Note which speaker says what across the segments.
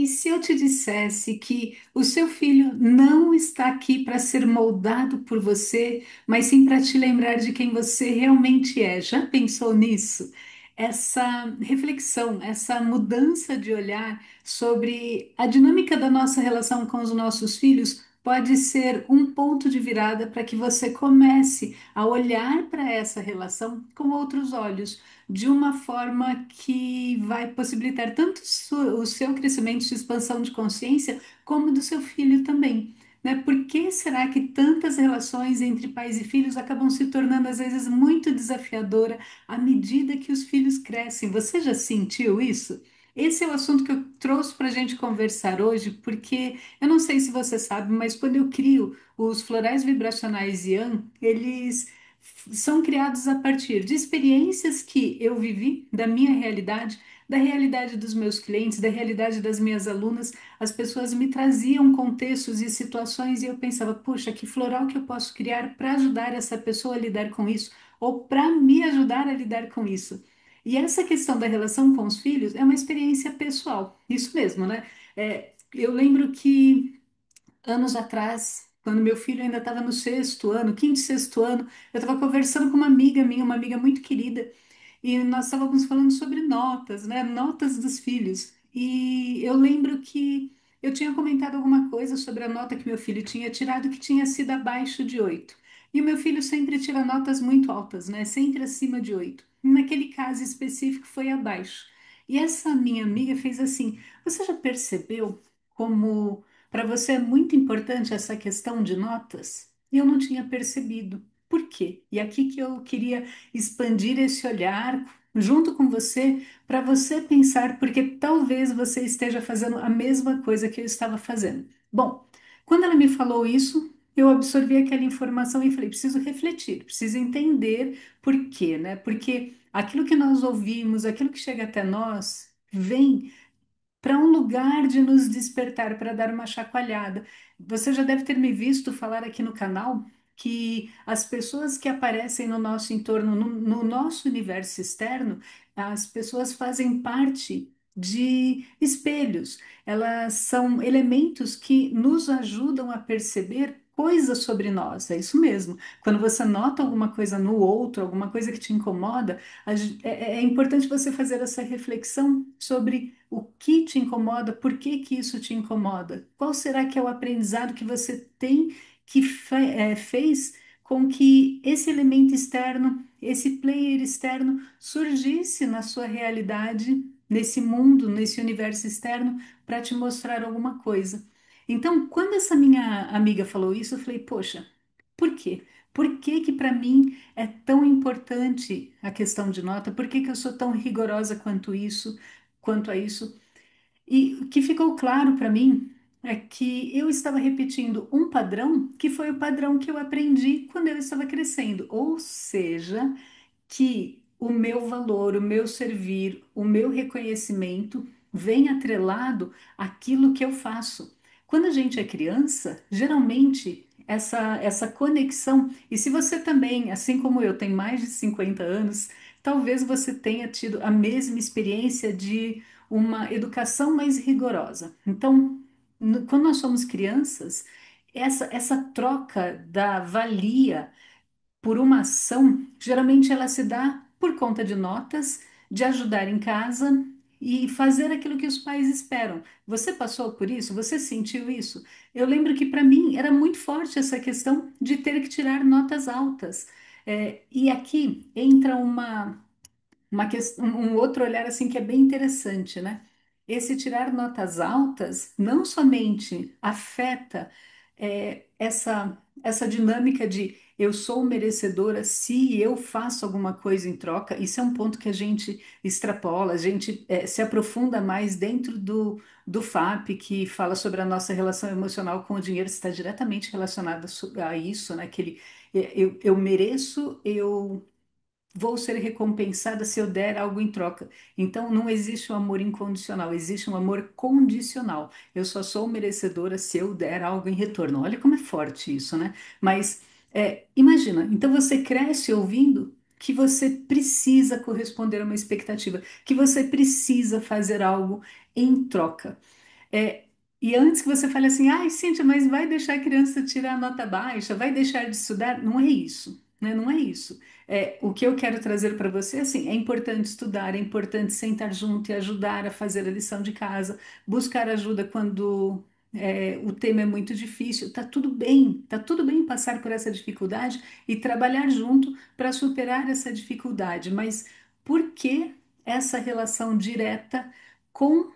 Speaker 1: E se eu te dissesse que o seu filho não está aqui para ser moldado por você, mas sim para te lembrar de quem você realmente é? Já pensou nisso? Essa reflexão, essa mudança de olhar sobre a dinâmica da nossa relação com os nossos filhos pode ser um ponto de virada para que você comece a olhar para essa relação com outros olhos, de uma forma que vai possibilitar tanto o seu crescimento e expansão de consciência, como do seu filho também. Né? Por que será que tantas relações entre pais e filhos acabam se tornando às vezes muito desafiadora à medida que os filhos crescem? Você já sentiu isso? Esse é o assunto que eu trouxe para a gente conversar hoje, porque eu não sei se você sabe, mas quando eu crio os florais vibracionais Yan, eles são criados a partir de experiências que eu vivi, da realidade dos meus clientes, da realidade das minhas alunas. As pessoas me traziam contextos e situações e eu pensava, puxa, que floral que eu posso criar para ajudar essa pessoa a lidar com isso, ou para me ajudar a lidar com isso. E essa questão da relação com os filhos é uma experiência pessoal, isso mesmo, né? Eu lembro que anos atrás, quando meu filho ainda estava no sexto ano, quinto e sexto ano, eu estava conversando com uma amiga minha, uma amiga muito querida, e nós estávamos falando sobre notas, né? Notas dos filhos. E eu lembro que eu tinha comentado alguma coisa sobre a nota que meu filho tinha tirado, que tinha sido abaixo de 8. E o meu filho sempre tira notas muito altas, né? Sempre acima de 8. Naquele caso específico foi abaixo. E essa minha amiga fez assim: você já percebeu como para você é muito importante essa questão de notas? Eu não tinha percebido. Por quê? E aqui que eu queria expandir esse olhar junto com você, para você pensar, porque talvez você esteja fazendo a mesma coisa que eu estava fazendo. Bom, quando ela me falou isso, eu absorvi aquela informação e falei, preciso refletir, preciso entender por quê, né? Porque aquilo que nós ouvimos, aquilo que chega até nós, vem para um lugar de nos despertar, para dar uma chacoalhada. Você já deve ter me visto falar aqui no canal que as pessoas que aparecem no nosso entorno, no nosso universo externo, as pessoas fazem parte de espelhos. Elas são elementos que nos ajudam a perceber coisas sobre nós. É isso mesmo. Quando você nota alguma coisa no outro, alguma coisa que te incomoda, é importante você fazer essa reflexão sobre o que te incomoda, por que que isso te incomoda, qual será que é o aprendizado que você tem que fez com que esse elemento externo, esse player externo surgisse na sua realidade, nesse mundo, nesse universo externo, para te mostrar alguma coisa. Então, quando essa minha amiga falou isso, eu falei, poxa, por quê? Por que que para mim é tão importante a questão de nota? Por que que eu sou tão rigorosa quanto a isso? E o que ficou claro para mim é que eu estava repetindo um padrão que foi o padrão que eu aprendi quando eu estava crescendo. Ou seja, que o meu valor, o meu servir, o meu reconhecimento vem atrelado àquilo que eu faço. Quando a gente é criança, geralmente essa conexão, e se você também, assim como eu, tem mais de 50 anos, talvez você tenha tido a mesma experiência de uma educação mais rigorosa. Então, quando nós somos crianças, essa troca da valia por uma ação, geralmente ela se dá por conta de notas, de ajudar em casa e fazer aquilo que os pais esperam. Você passou por isso? Você sentiu isso? Eu lembro que para mim era muito forte essa questão de ter que tirar notas altas. E aqui entra um outro olhar assim que é bem interessante, né? Esse tirar notas altas não somente afeta essa dinâmica de eu sou merecedora se eu faço alguma coisa em troca. Isso é um ponto que a gente extrapola, a gente se aprofunda mais dentro do FAP, que fala sobre a nossa relação emocional com o dinheiro, está diretamente relacionada a isso, né? Que eu mereço, eu vou ser recompensada se eu der algo em troca. Então, não existe um amor incondicional, existe um amor condicional. Eu só sou merecedora se eu der algo em retorno. Olha como é forte isso, né? Mas imagina, então você cresce ouvindo que você precisa corresponder a uma expectativa, que você precisa fazer algo em troca. É, e antes que você fale assim, ai, Cíntia, mas vai deixar a criança tirar nota baixa, vai deixar de estudar? Não é isso, né? Não é isso. É, o que eu quero trazer para você, assim, é importante estudar, é importante sentar junto e ajudar a fazer a lição de casa, buscar ajuda quando o tema é muito difícil. Tá tudo bem passar por essa dificuldade e trabalhar junto para superar essa dificuldade. Mas por que essa relação direta com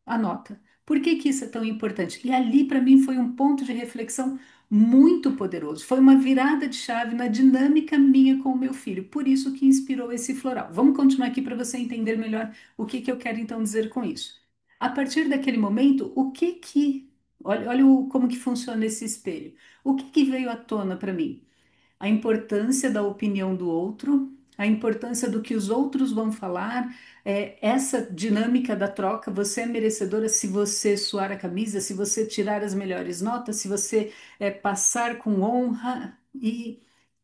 Speaker 1: a nota? Por que que isso é tão importante? E ali, para mim, foi um ponto de reflexão muito poderoso. Foi uma virada de chave na dinâmica minha com o meu filho. Por isso que inspirou esse floral. Vamos continuar aqui para você entender melhor o que que eu quero então dizer com isso. A partir daquele momento, olha como que funciona esse espelho. O que que veio à tona para mim? A importância da opinião do outro, a importância do que os outros vão falar, essa dinâmica da troca. Você é merecedora se você suar a camisa, se você tirar as melhores notas, se você passar com honra. E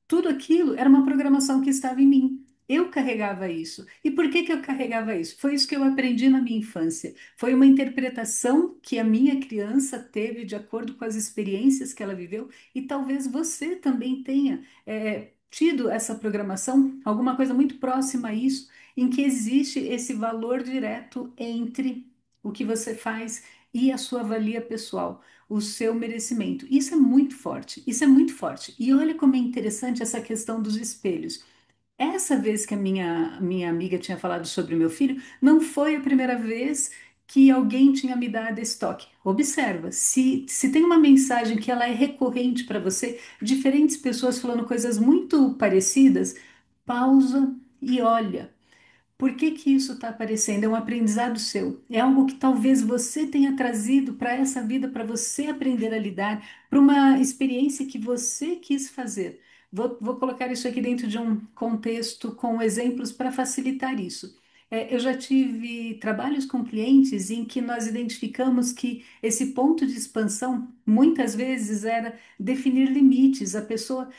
Speaker 1: tudo aquilo era uma programação que estava em mim. Eu carregava isso. E por que que eu carregava isso? Foi isso que eu aprendi na minha infância. Foi uma interpretação que a minha criança teve de acordo com as experiências que ela viveu, e talvez você também tenha tido essa programação, alguma coisa muito próxima a isso, em que existe esse valor direto entre o que você faz e a sua valia pessoal, o seu merecimento. Isso é muito forte, isso é muito forte. E olha como é interessante essa questão dos espelhos. Essa vez que a minha amiga tinha falado sobre o meu filho, não foi a primeira vez que alguém tinha me dado esse toque. Observa, se tem uma mensagem que ela é recorrente para você, diferentes pessoas falando coisas muito parecidas, pausa e olha. Por que que isso está aparecendo? É um aprendizado seu. É algo que talvez você tenha trazido para essa vida, para você aprender a lidar, para uma experiência que você quis fazer. Vou colocar isso aqui dentro de um contexto com exemplos para facilitar isso. Eu já tive trabalhos com clientes em que nós identificamos que esse ponto de expansão muitas vezes era definir limites. A pessoa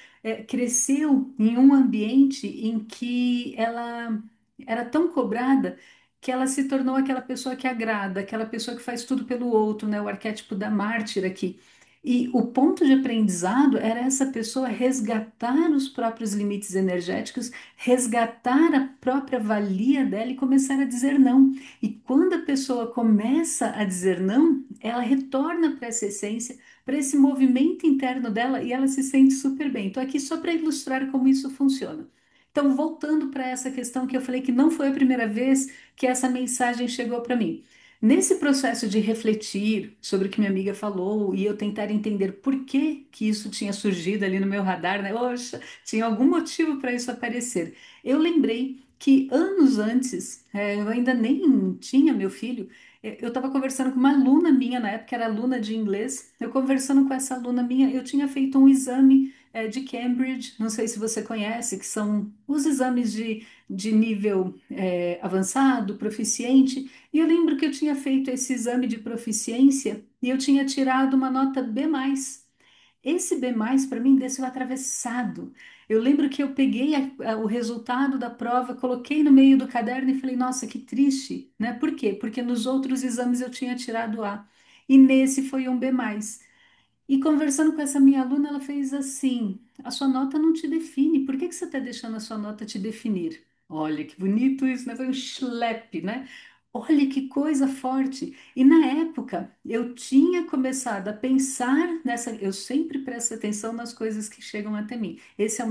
Speaker 1: cresceu em um ambiente em que ela era tão cobrada que ela se tornou aquela pessoa que agrada, aquela pessoa que faz tudo pelo outro, né? O arquétipo da mártir aqui. E o ponto de aprendizado era essa pessoa resgatar os próprios limites energéticos, resgatar a própria valia dela e começar a dizer não. E quando a pessoa começa a dizer não, ela retorna para essa essência, para esse movimento interno dela e ela se sente super bem. Estou aqui só para ilustrar como isso funciona. Então, voltando para essa questão que eu falei que não foi a primeira vez que essa mensagem chegou para mim. Nesse processo de refletir sobre o que minha amiga falou e eu tentar entender por que que isso tinha surgido ali no meu radar, né? Poxa, tinha algum motivo para isso aparecer. Eu lembrei que anos antes, eu ainda nem tinha meu filho, eu estava conversando com uma aluna minha, na época era aluna de inglês, eu conversando com essa aluna minha, eu tinha feito um exame de Cambridge, não sei se você conhece, que são os exames de nível avançado, proficiente, e eu lembro que eu tinha feito esse exame de proficiência e eu tinha tirado uma nota B+. Esse B+, para mim, desceu atravessado. Eu lembro que eu peguei o resultado da prova, coloquei no meio do caderno e falei, nossa, que triste, né? Por quê? Porque nos outros exames eu tinha tirado A. E nesse foi um B+. E conversando com essa minha aluna, ela fez assim: a sua nota não te define, por que que você está deixando a sua nota te definir? Olha que bonito isso, né? Foi um schlepp, né? Olha que coisa forte. E na época eu tinha começado a pensar nessa. Eu sempre presto atenção nas coisas que chegam até mim. Esse é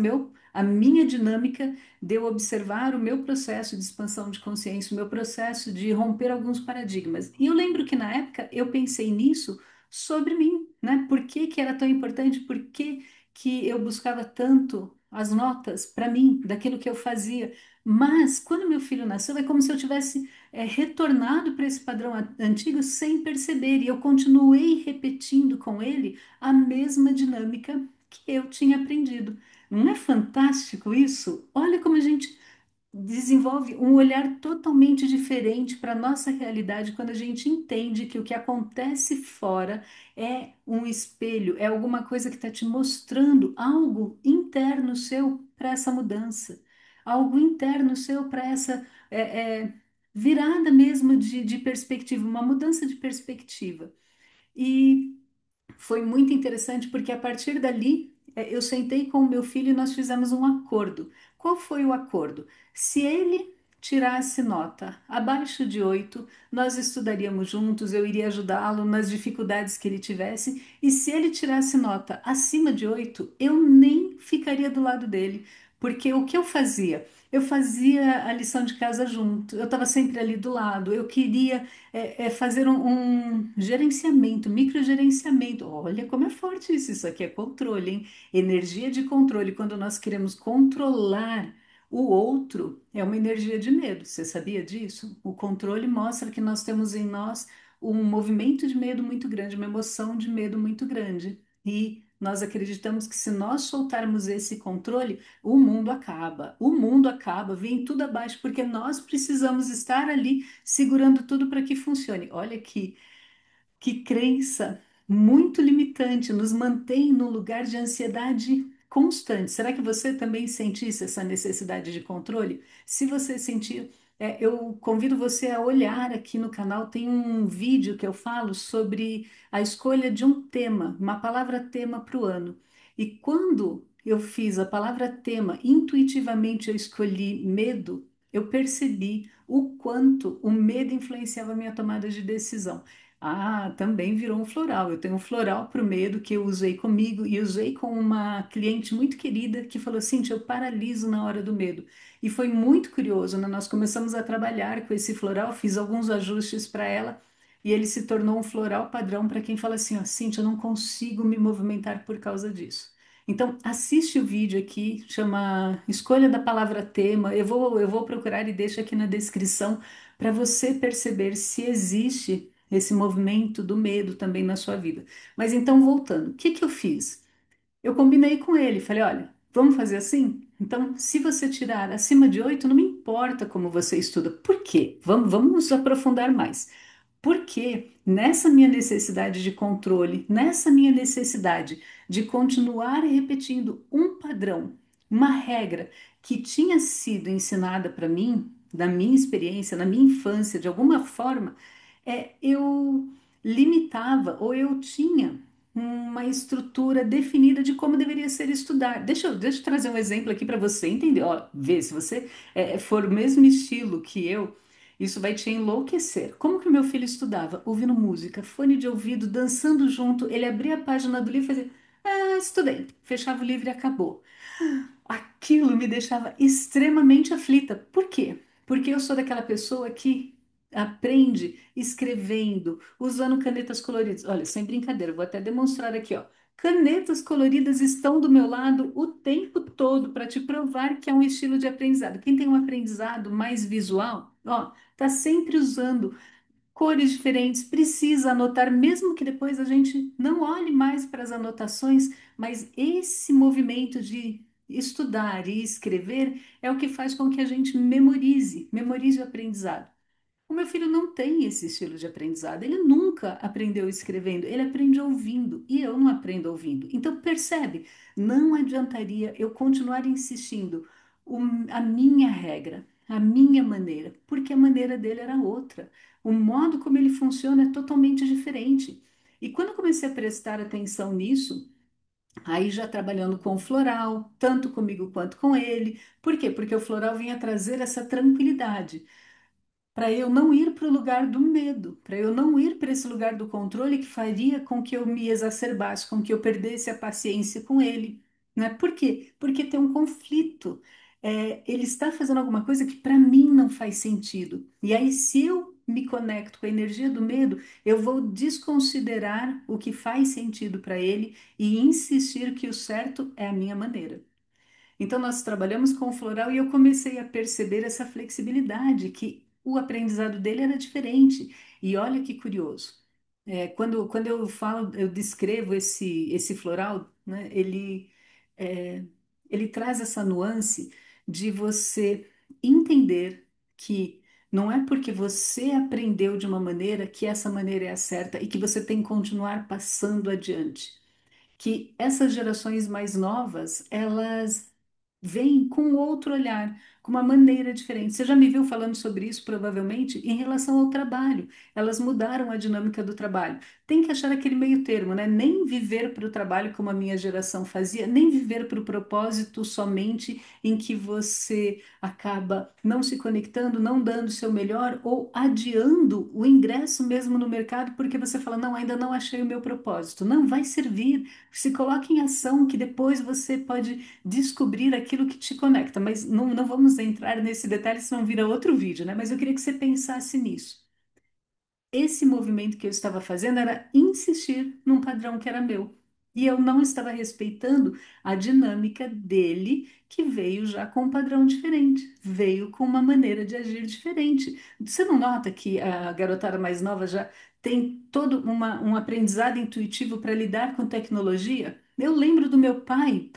Speaker 1: a minha dinâmica de eu observar o meu processo de expansão de consciência, o meu processo de romper alguns paradigmas. E eu lembro que na época eu pensei nisso sobre mim, né? Por que que era tão importante? Por que que eu buscava tanto as notas para mim, daquilo que eu fazia? Mas quando meu filho nasceu, é como se eu tivesse retornado para esse padrão antigo sem perceber, e eu continuei repetindo com ele a mesma dinâmica que eu tinha aprendido. Não é fantástico isso? Olha como a gente desenvolve um olhar totalmente diferente para a nossa realidade quando a gente entende que o que acontece fora é um espelho, é alguma coisa que está te mostrando algo interno seu para essa mudança, algo interno seu para essa virada mesmo de perspectiva, uma mudança de perspectiva. E foi muito interessante porque a partir dali eu sentei com o meu filho e nós fizemos um acordo. Qual foi o acordo? Se ele tirasse nota abaixo de 8, nós estudaríamos juntos, eu iria ajudá-lo nas dificuldades que ele tivesse, e se ele tirasse nota acima de 8, eu nem ficaria do lado dele, porque o que eu fazia? Eu fazia a lição de casa junto, eu estava sempre ali do lado, eu queria fazer um gerenciamento, microgerenciamento. Olha como é forte isso. Isso aqui é controle, hein? Energia de controle. Quando nós queremos controlar o outro, é uma energia de medo. Você sabia disso? O controle mostra que nós temos em nós um movimento de medo muito grande, uma emoção de medo muito grande. E nós acreditamos que se nós soltarmos esse controle, o mundo acaba. O mundo acaba, vem tudo abaixo, porque nós precisamos estar ali segurando tudo para que funcione. Olha que crença muito limitante, nos mantém num lugar de ansiedade constante. Será que você também sentisse essa necessidade de controle? Se você sentir, eu convido você a olhar aqui no canal, tem um vídeo que eu falo sobre a escolha de um tema, uma palavra tema para o ano. E quando eu fiz a palavra tema, intuitivamente eu escolhi medo, eu percebi o quanto o medo influenciava a minha tomada de decisão. Ah, também virou um floral. Eu tenho um floral para o medo que eu usei comigo e usei com uma cliente muito querida que falou: Cintia, eu paraliso na hora do medo. E foi muito curioso, né? Nós começamos a trabalhar com esse floral, fiz alguns ajustes para ela e ele se tornou um floral padrão para quem fala assim: ó, Cintia, eu não consigo me movimentar por causa disso. Então, assiste o vídeo aqui, chama Escolha da Palavra Tema. Eu vou procurar e deixo aqui na descrição para você perceber se existe esse movimento do medo também na sua vida. Mas então, voltando, o que que eu fiz? Eu combinei com ele, falei, olha, vamos fazer assim? Então, se você tirar acima de 8, não me importa como você estuda. Por quê? Vamos aprofundar mais. Porque nessa minha necessidade de controle, nessa minha necessidade de continuar repetindo um padrão, uma regra que tinha sido ensinada para mim, na minha experiência, na minha infância, de alguma forma, eu limitava ou eu tinha uma estrutura definida de como deveria ser estudar. Deixa eu trazer um exemplo aqui para você entender. Ó, vê, se você for o mesmo estilo que eu, isso vai te enlouquecer. Como que o meu filho estudava? Ouvindo música, fone de ouvido, dançando junto. Ele abria a página do livro e fazia, ah, estudei. Fechava o livro e acabou. Aquilo me deixava extremamente aflita. Por quê? Porque eu sou daquela pessoa que aprende escrevendo, usando canetas coloridas. Olha, sem brincadeira, vou até demonstrar aqui, ó. Canetas coloridas estão do meu lado o tempo todo para te provar que é um estilo de aprendizado. Quem tem um aprendizado mais visual, ó, tá sempre usando cores diferentes, precisa anotar, mesmo que depois a gente não olhe mais para as anotações, mas esse movimento de estudar e escrever é o que faz com que a gente memorize o aprendizado. O meu filho não tem esse estilo de aprendizado. Ele nunca aprendeu escrevendo, ele aprende ouvindo e eu não aprendo ouvindo. Então, percebe? Não adiantaria eu continuar insistindo a minha regra, a minha maneira, porque a maneira dele era outra. O modo como ele funciona é totalmente diferente. E quando eu comecei a prestar atenção nisso, aí já trabalhando com o floral, tanto comigo quanto com ele. Por quê? Porque o floral vinha trazer essa tranquilidade para eu não ir para o lugar do medo, para eu não ir para esse lugar do controle que faria com que eu me exacerbasse, com que eu perdesse a paciência com ele, né? Por quê? Porque tem um conflito. Ele está fazendo alguma coisa que para mim não faz sentido. E aí, se eu me conecto com a energia do medo, eu vou desconsiderar o que faz sentido para ele e insistir que o certo é a minha maneira. Então, nós trabalhamos com o floral e eu comecei a perceber essa flexibilidade, que o aprendizado dele era diferente. E olha que curioso. Quando eu falo, eu descrevo esse floral, né, é, ele traz essa nuance de você entender que não é porque você aprendeu de uma maneira que essa maneira é a certa e que você tem que continuar passando adiante, que essas gerações mais novas, elas vêm com outro olhar, com uma maneira diferente. Você já me viu falando sobre isso, provavelmente, em relação ao trabalho. Elas mudaram a dinâmica do trabalho. Tem que achar aquele meio termo, né? Nem viver para o trabalho como a minha geração fazia, nem viver para o propósito somente em que você acaba não se conectando, não dando o seu melhor ou adiando o ingresso mesmo no mercado porque você fala, não, ainda não achei o meu propósito. Não, vai servir. Se coloque em ação que depois você pode descobrir aquilo que te conecta. Mas não vamos entrar nesse detalhe, senão vira outro vídeo, né? Mas eu queria que você pensasse nisso. Esse movimento que eu estava fazendo era insistir num padrão que era meu. E eu não estava respeitando a dinâmica dele, que veio já com um padrão diferente, veio com uma maneira de agir diferente. Você não nota que a garotada mais nova já tem todo um aprendizado intuitivo para lidar com tecnologia? Eu lembro do meu pai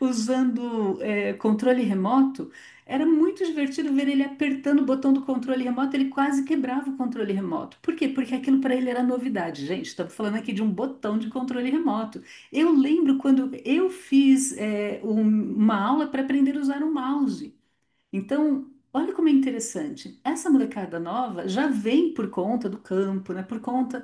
Speaker 1: usando controle remoto. Era muito divertido ver ele apertando o botão do controle remoto, ele quase quebrava o controle remoto. Por quê? Porque aquilo para ele era novidade. Gente, estamos falando aqui de um botão de controle remoto. Eu lembro quando eu fiz uma aula para aprender a usar um mouse. Então, olha como é interessante. Essa molecada nova já vem por conta do campo, né? Por conta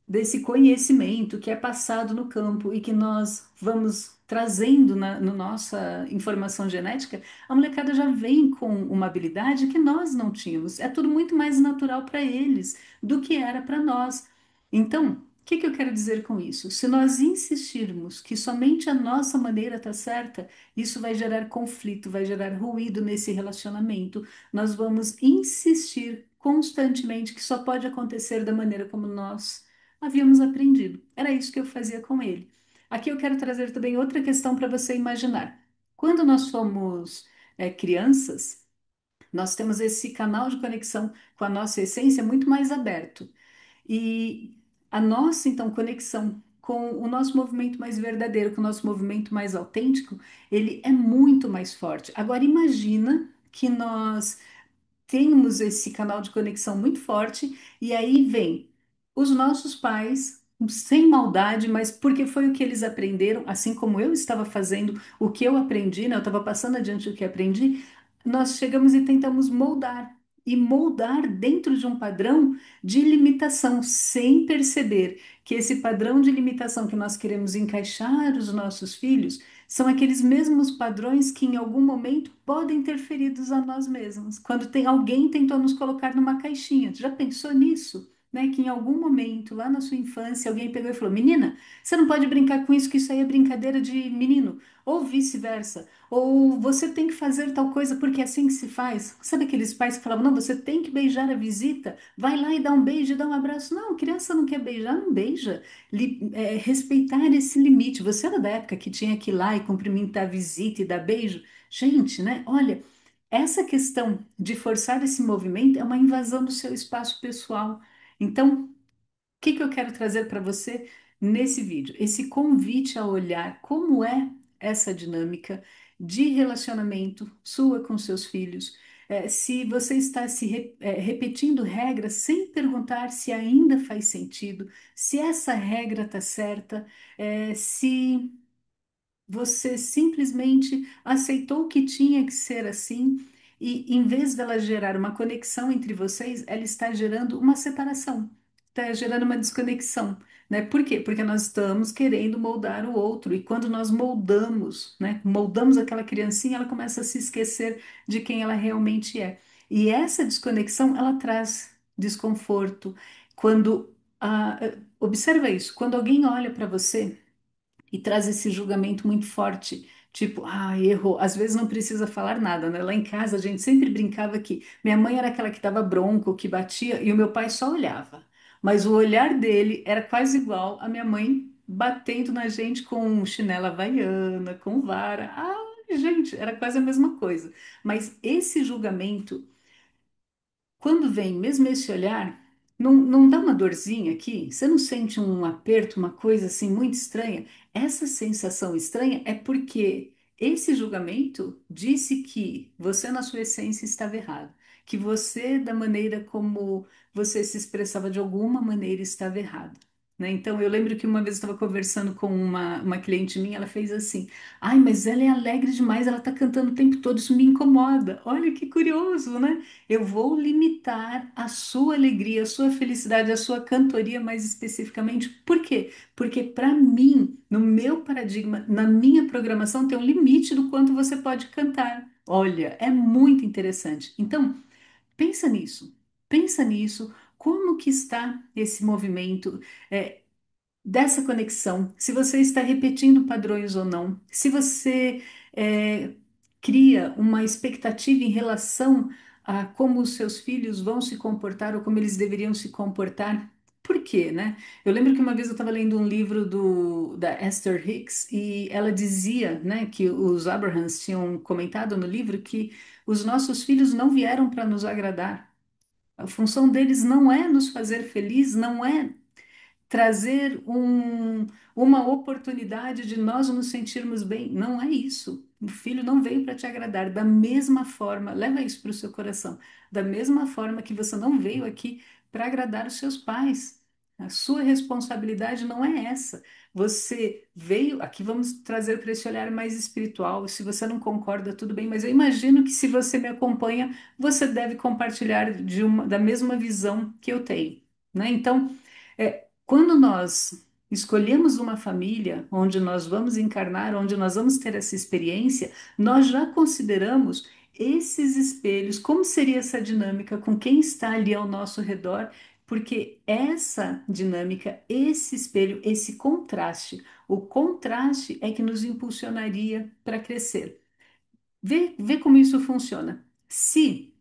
Speaker 1: desse conhecimento que é passado no campo e que nós vamos trazendo no nossa informação genética. A molecada já vem com uma habilidade que nós não tínhamos. É tudo muito mais natural para eles do que era para nós. Então, o que que eu quero dizer com isso? Se nós insistirmos que somente a nossa maneira está certa, isso vai gerar conflito, vai gerar ruído nesse relacionamento. Nós vamos insistir constantemente que só pode acontecer da maneira como nós havíamos aprendido. Era isso que eu fazia com ele. Aqui eu quero trazer também outra questão para você imaginar. Quando nós somos crianças, nós temos esse canal de conexão com a nossa essência muito mais aberto. E a nossa, então, conexão com o nosso movimento mais verdadeiro, com o nosso movimento mais autêntico, ele é muito mais forte. Agora, imagina que nós temos esse canal de conexão muito forte, e aí vem os nossos pais, sem maldade, mas porque foi o que eles aprenderam, assim como eu estava fazendo o que eu aprendi, né? Eu estava passando adiante o que aprendi, nós chegamos e tentamos moldar. E moldar dentro de um padrão de limitação, sem perceber que esse padrão de limitação que nós queremos encaixar os nossos filhos são aqueles mesmos padrões que em algum momento podem ter feridos a nós mesmos. Quando tem alguém tentou nos colocar numa caixinha. Já pensou nisso? Né? Que em algum momento, lá na sua infância, alguém pegou e falou: Menina, você não pode brincar com isso, que isso aí é brincadeira de menino. Ou vice-versa. Ou você tem que fazer tal coisa porque é assim que se faz. Sabe aqueles pais que falavam: Não, você tem que beijar a visita, vai lá e dá um beijo e dá um abraço. Não, criança não quer beijar, não beija. Respeitar esse limite. Você era da época que tinha que ir lá e cumprimentar a visita e dar beijo? Gente, né? Olha, essa questão de forçar esse movimento é uma invasão do seu espaço pessoal. Então, que eu quero trazer para você nesse vídeo? Esse convite a olhar como é essa dinâmica de relacionamento sua com seus filhos. Se você está repetindo regras sem perguntar se ainda faz sentido, se essa regra está certa, se você simplesmente aceitou que tinha que ser assim, e em vez dela gerar uma conexão entre vocês, ela está gerando uma separação, está gerando uma desconexão, né? Por quê? Porque nós estamos querendo moldar o outro, e quando nós moldamos, né, moldamos aquela criancinha, ela começa a se esquecer de quem ela realmente é. E essa desconexão, ela traz desconforto. Quando, observa isso, quando alguém olha para você e traz esse julgamento muito forte. Tipo, errou. Às vezes não precisa falar nada, né? Lá em casa a gente sempre brincava que minha mãe era aquela que dava bronco, que batia, e o meu pai só olhava. Mas o olhar dele era quase igual a minha mãe batendo na gente com chinela havaiana, com vara. Gente, era quase a mesma coisa. Mas esse julgamento quando vem mesmo esse olhar, não dá uma dorzinha aqui? Você não sente um aperto, uma coisa assim muito estranha? Essa sensação estranha é porque esse julgamento disse que você, na sua essência, estava errado. Que você, da maneira como você se expressava de alguma maneira, estava errado. né? Então, eu lembro que uma vez eu estava conversando com uma cliente minha, ela fez assim: ai, mas ela é alegre demais, ela está cantando o tempo todo, isso me incomoda. Olha que curioso, né? Eu vou limitar a sua alegria, a sua felicidade, a sua cantoria mais especificamente. Por quê? Porque, para mim, no meu paradigma, na minha programação, tem um limite do quanto você pode cantar. Olha, é muito interessante. Então, pensa nisso. Pensa nisso. Como que está esse movimento? É, dessa conexão, se você está repetindo padrões ou não, se você é, cria uma expectativa em relação a como os seus filhos vão se comportar ou como eles deveriam se comportar. Por quê, né? Eu lembro que uma vez eu estava lendo um livro da Esther Hicks e ela dizia, né, que os Abrahams tinham comentado no livro que os nossos filhos não vieram para nos agradar. A função deles não é nos fazer feliz, não é trazer uma oportunidade de nós nos sentirmos bem. Não é isso. O filho não veio para te agradar. Da mesma forma, leva isso para o seu coração. Da mesma forma que você não veio aqui para agradar os seus pais. A sua responsabilidade não é essa. Você veio, aqui vamos trazer para esse olhar mais espiritual. Se você não concorda, tudo bem, mas eu imagino que se você me acompanha, você deve compartilhar da mesma visão que eu tenho, né? Então, quando nós escolhemos uma família onde nós vamos encarnar, onde nós vamos ter essa experiência, nós já consideramos esses espelhos, como seria essa dinâmica com quem está ali ao nosso redor, porque essa dinâmica, esse espelho, esse contraste, o contraste é que nos impulsionaria para crescer. Vê como isso funciona. Se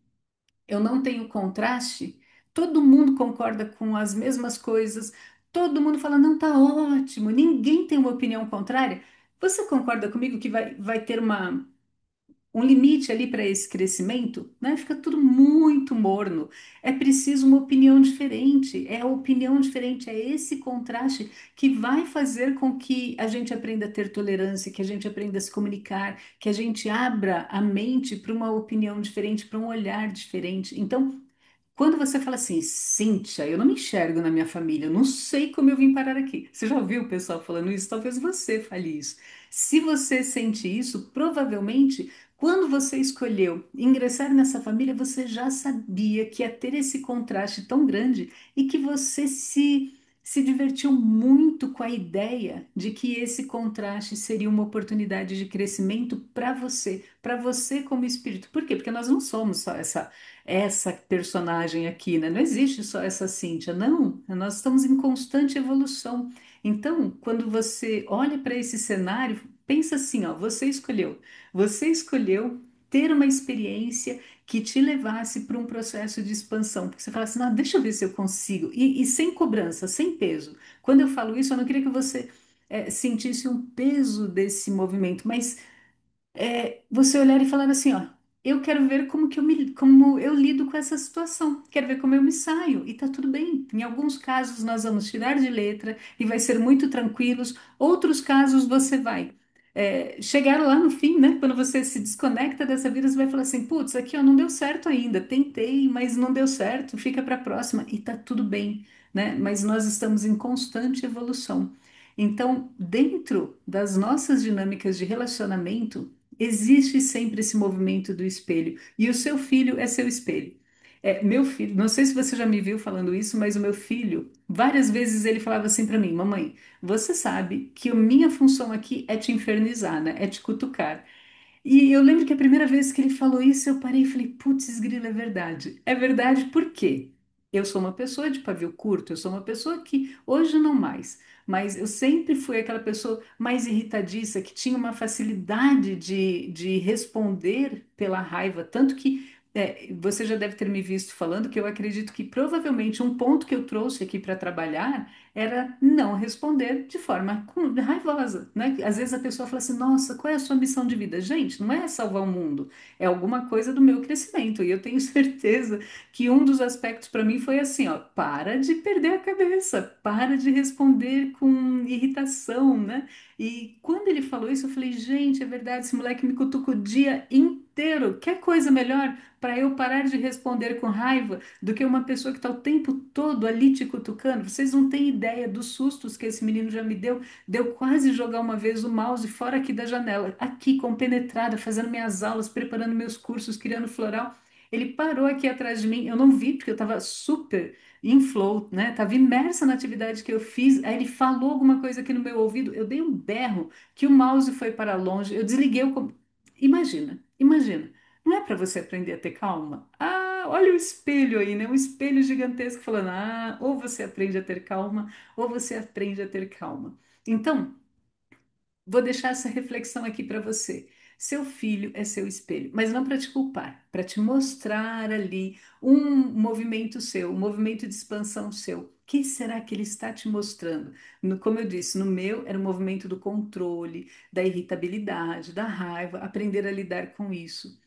Speaker 1: eu não tenho contraste, todo mundo concorda com as mesmas coisas, todo mundo fala, não, tá ótimo, ninguém tem uma opinião contrária. Você concorda comigo que vai ter um limite ali para esse crescimento, né? Fica tudo muito morno. É preciso uma opinião diferente. É a opinião diferente, é esse contraste que vai fazer com que a gente aprenda a ter tolerância, que a gente aprenda a se comunicar, que a gente abra a mente para uma opinião diferente, para um olhar diferente. Então, quando você fala assim, Cíntia, eu não me enxergo na minha família, eu não sei como eu vim parar aqui. Você já ouviu o pessoal falando isso? Talvez você fale isso. Se você sente isso, provavelmente, quando você escolheu ingressar nessa família, você já sabia que ia ter esse contraste tão grande e que você se divertiu muito com a ideia de que esse contraste seria uma oportunidade de crescimento para você como espírito. Por quê? Porque nós não somos só essa personagem aqui, né? Não existe só essa Cíntia, não. Nós estamos em constante evolução. Então, quando você olha para esse cenário, pensa assim, ó, você escolheu ter uma experiência que te levasse para um processo de expansão, porque você fala assim, não, deixa eu ver se eu consigo, e sem cobrança, sem peso. Quando eu falo isso, eu não queria que você sentisse um peso desse movimento, mas você olhar e falar assim, ó, eu quero ver como eu lido com essa situação, quero ver como eu me saio, e tá tudo bem. Em alguns casos nós vamos tirar de letra e vai ser muito tranquilos, outros casos você vai chegar lá no fim, né? Quando você se desconecta dessa vida, você vai falar assim, putz, aqui ó, não deu certo ainda, tentei, mas não deu certo, fica para a próxima, e tá tudo bem, né? Mas nós estamos em constante evolução. Então, dentro das nossas dinâmicas de relacionamento, existe sempre esse movimento do espelho. E o seu filho é seu espelho. Meu filho, não sei se você já me viu falando isso, mas o meu filho, várias vezes ele falava assim para mim: Mamãe, você sabe que a minha função aqui é te infernizar, né? É te cutucar. E eu lembro que a primeira vez que ele falou isso, eu parei e falei, putz, grilo, é verdade. É verdade por quê? Eu sou uma pessoa de pavio curto, eu sou uma pessoa que hoje não mais, mas eu sempre fui aquela pessoa mais irritadiça, que tinha uma facilidade de responder pela raiva, tanto que você já deve ter me visto falando que eu acredito que provavelmente um ponto que eu trouxe aqui para trabalhar era não responder de forma raivosa, né? Às vezes a pessoa fala assim, nossa, qual é a sua missão de vida? Gente, não é salvar o mundo, é alguma coisa do meu crescimento. E eu tenho certeza que um dos aspectos para mim foi assim, ó, para de perder a cabeça, para de responder com irritação, né? E quando ele falou isso, eu falei, gente, é verdade, esse moleque me cutuca o dia inteiro. inteiro. Quer coisa melhor para eu parar de responder com raiva do que uma pessoa que está o tempo todo ali te cutucando? Vocês não têm ideia dos sustos que esse menino já me deu. Deu quase jogar uma vez o mouse fora aqui da janela, aqui compenetrada, fazendo minhas aulas, preparando meus cursos, criando floral. Ele parou aqui atrás de mim, eu não vi porque eu estava super em flow, né? Estava imersa na atividade que eu fiz. Aí ele falou alguma coisa aqui no meu ouvido, eu dei um berro que o mouse foi para longe, eu desliguei o. Imagina, imagina. Não é para você aprender a ter calma? Ah, olha o espelho aí, né? Um espelho gigantesco falando: ah, ou você aprende a ter calma, ou você aprende a ter calma. Então, vou deixar essa reflexão aqui para você. Seu filho é seu espelho, mas não para te culpar, para te mostrar ali um movimento seu, um movimento de expansão seu. O que será que ele está te mostrando? Como eu disse, no meu era o movimento do controle, da irritabilidade, da raiva, aprender a lidar com isso.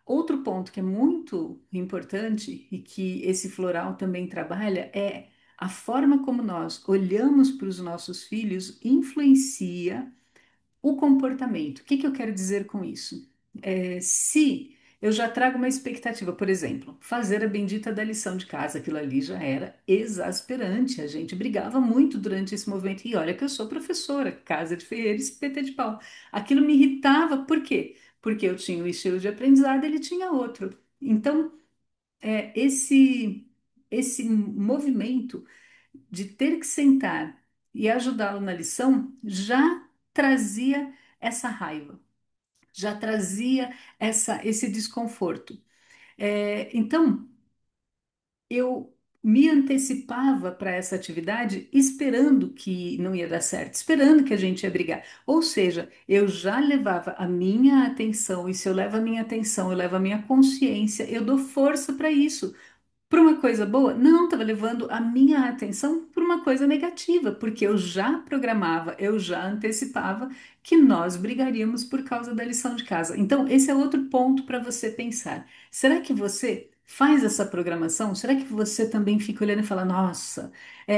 Speaker 1: Outro ponto que é muito importante e que esse floral também trabalha é a forma como nós olhamos para os nossos filhos influencia o comportamento. O que que eu quero dizer com isso? Se eu já trago uma expectativa, por exemplo, fazer a bendita da lição de casa, aquilo ali já era exasperante. A gente brigava muito durante esse movimento. E olha que eu sou professora, casa de ferreiro, espeta de pau. Aquilo me irritava, por quê? Porque eu tinha um estilo de aprendizado, ele tinha outro. Então, esse movimento de ter que sentar e ajudá-lo na lição já trazia essa raiva, já trazia esse desconforto. Então, eu me antecipava para essa atividade esperando que não ia dar certo, esperando que a gente ia brigar. Ou seja, eu já levava a minha atenção, e se eu levo a minha atenção, eu levo a minha consciência, eu dou força para isso. Para uma coisa boa? Não, estava levando a minha atenção para uma coisa negativa, porque eu já programava, eu já antecipava que nós brigaríamos por causa da lição de casa. Então, esse é outro ponto para você pensar. Será que você faz essa programação? Será que você também fica olhando e fala: nossa,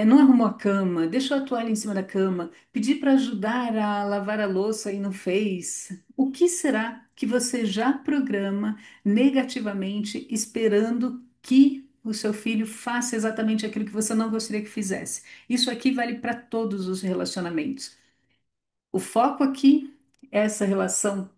Speaker 1: não arrumou a cama, deixou a toalha em cima da cama, pedi para ajudar a lavar a louça e não fez? O que será que você já programa negativamente, esperando que o seu filho faça exatamente aquilo que você não gostaria que fizesse? Isso aqui vale para todos os relacionamentos. O foco aqui é essa relação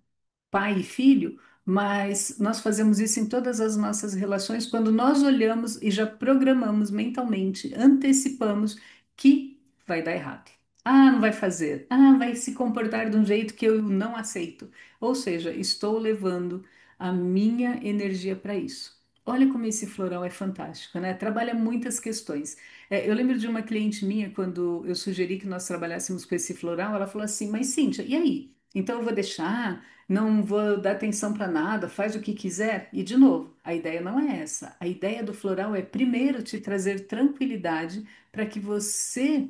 Speaker 1: pai e filho, mas nós fazemos isso em todas as nossas relações quando nós olhamos e já programamos mentalmente, antecipamos que vai dar errado. Ah, não vai fazer. Ah, vai se comportar de um jeito que eu não aceito. Ou seja, estou levando a minha energia para isso. Olha como esse floral é fantástico, né? Trabalha muitas questões. Eu lembro de uma cliente minha, quando eu sugeri que nós trabalhássemos com esse floral, ela falou assim: Mas Cíntia, e aí? Então eu vou deixar? Não vou dar atenção para nada, faz o que quiser. E, de novo, a ideia não é essa. A ideia do floral é, primeiro, te trazer tranquilidade para que você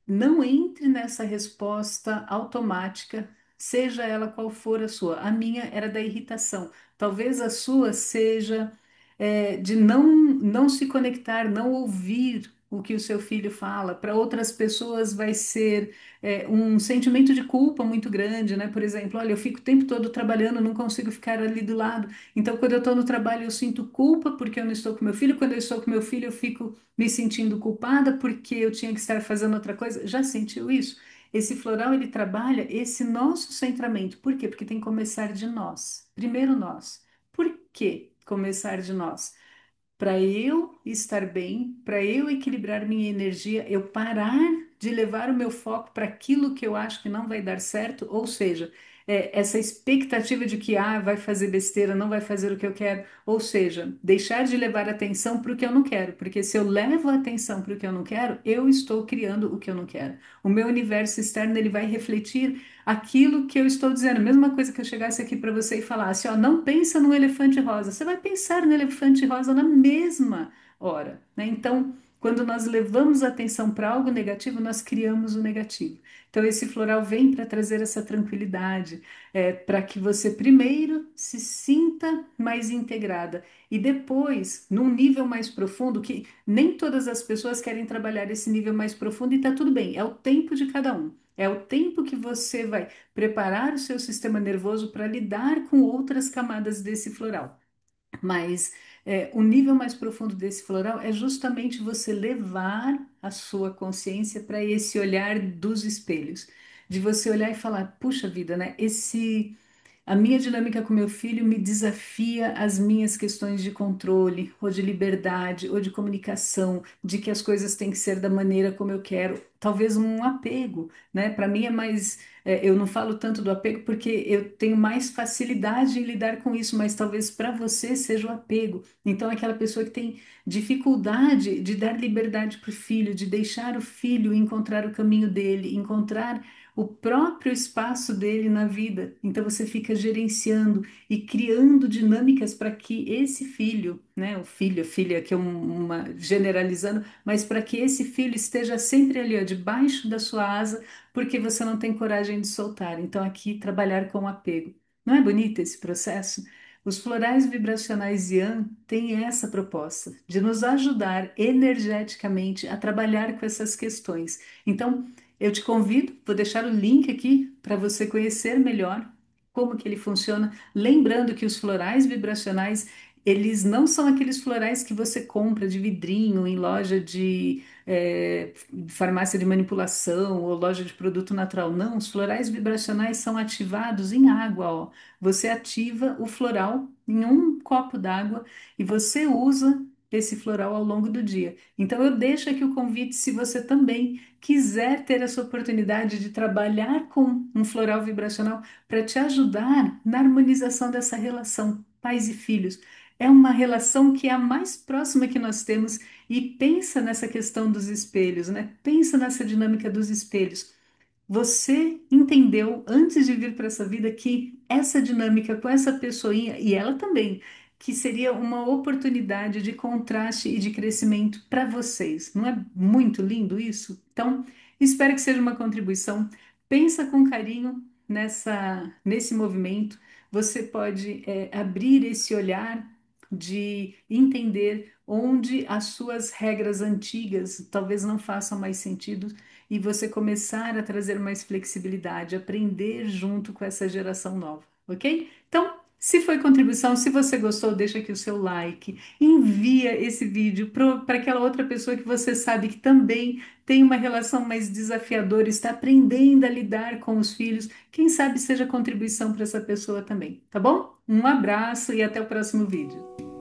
Speaker 1: não entre nessa resposta automática, seja ela qual for a sua. A minha era da irritação. Talvez a sua seja de não se conectar, não ouvir o que o seu filho fala. Para outras pessoas vai ser um sentimento de culpa muito grande, né? Por exemplo, olha, eu fico o tempo todo trabalhando, não consigo ficar ali do lado. Então, quando eu estou no trabalho, eu sinto culpa porque eu não estou com meu filho. Quando eu estou com meu filho, eu fico me sentindo culpada porque eu tinha que estar fazendo outra coisa. Já sentiu isso? Esse floral, ele trabalha esse nosso centramento. Por quê? Porque tem que começar de nós. Primeiro nós. Por que começar de nós? Para eu estar bem, para eu equilibrar minha energia, eu parar de levar o meu foco para aquilo que eu acho que não vai dar certo, ou seja, essa expectativa de que vai fazer besteira, não vai fazer o que eu quero, ou seja, deixar de levar atenção para o que eu não quero, porque se eu levo a atenção para o que eu não quero, eu estou criando o que eu não quero. O meu universo externo ele vai refletir aquilo que eu estou dizendo. Mesma coisa que eu chegasse aqui para você e falasse, ó, não pensa no elefante rosa. Você vai pensar no elefante rosa na mesma hora, né? Então, quando nós levamos a atenção para algo negativo, nós criamos o negativo. Então, esse floral vem para trazer essa tranquilidade, para que você primeiro se sinta mais integrada e depois, num nível mais profundo, que nem todas as pessoas querem trabalhar esse nível mais profundo e está tudo bem, é o tempo de cada um. É o tempo que você vai preparar o seu sistema nervoso para lidar com outras camadas desse floral. Mas o nível mais profundo desse floral é justamente você levar a sua consciência para esse olhar dos espelhos, de você olhar e falar, puxa vida, né? A minha dinâmica com meu filho me desafia as minhas questões de controle, ou de liberdade, ou de comunicação, de que as coisas têm que ser da maneira como eu quero. Talvez um apego, né? Para mim é mais. Eu não falo tanto do apego porque eu tenho mais facilidade em lidar com isso, mas talvez para você seja o apego. Então, é aquela pessoa que tem dificuldade de dar liberdade para o filho, de deixar o filho encontrar o caminho dele, encontrar o próprio espaço dele na vida. Então você fica gerenciando e criando dinâmicas para que esse filho, né, o filho, a filha, que é uma generalizando, mas para que esse filho esteja sempre ali, ó, debaixo da sua asa, porque você não tem coragem de soltar. Então aqui trabalhar com apego. Não é bonito esse processo? Os florais vibracionais Yan têm essa proposta de nos ajudar energeticamente a trabalhar com essas questões. Então, eu te convido, vou deixar o link aqui para você conhecer melhor como que ele funciona, lembrando que os florais vibracionais, eles não são aqueles florais que você compra de vidrinho em loja de farmácia de manipulação ou loja de produto natural. Não, os florais vibracionais são ativados em água, ó. Você ativa o floral em um copo d'água e você usa esse floral ao longo do dia. Então eu deixo aqui o convite se você também quiser ter essa oportunidade de trabalhar com um floral vibracional para te ajudar na harmonização dessa relação pais e filhos. É uma relação que é a mais próxima que nós temos e pensa nessa questão dos espelhos, né? Pensa nessa dinâmica dos espelhos. Você entendeu antes de vir para essa vida que essa dinâmica com essa pessoinha, e ela também, que seria uma oportunidade de contraste e de crescimento para vocês. Não é muito lindo isso? Então, espero que seja uma contribuição. Pensa com carinho nesse movimento. Você pode abrir esse olhar de entender onde as suas regras antigas talvez não façam mais sentido e você começar a trazer mais flexibilidade, aprender junto com essa geração nova, ok? Então, se foi contribuição, se você gostou, deixa aqui o seu like, envia esse vídeo para aquela outra pessoa que você sabe que também tem uma relação mais desafiadora, está aprendendo a lidar com os filhos. Quem sabe seja contribuição para essa pessoa também, tá bom? Um abraço e até o próximo vídeo.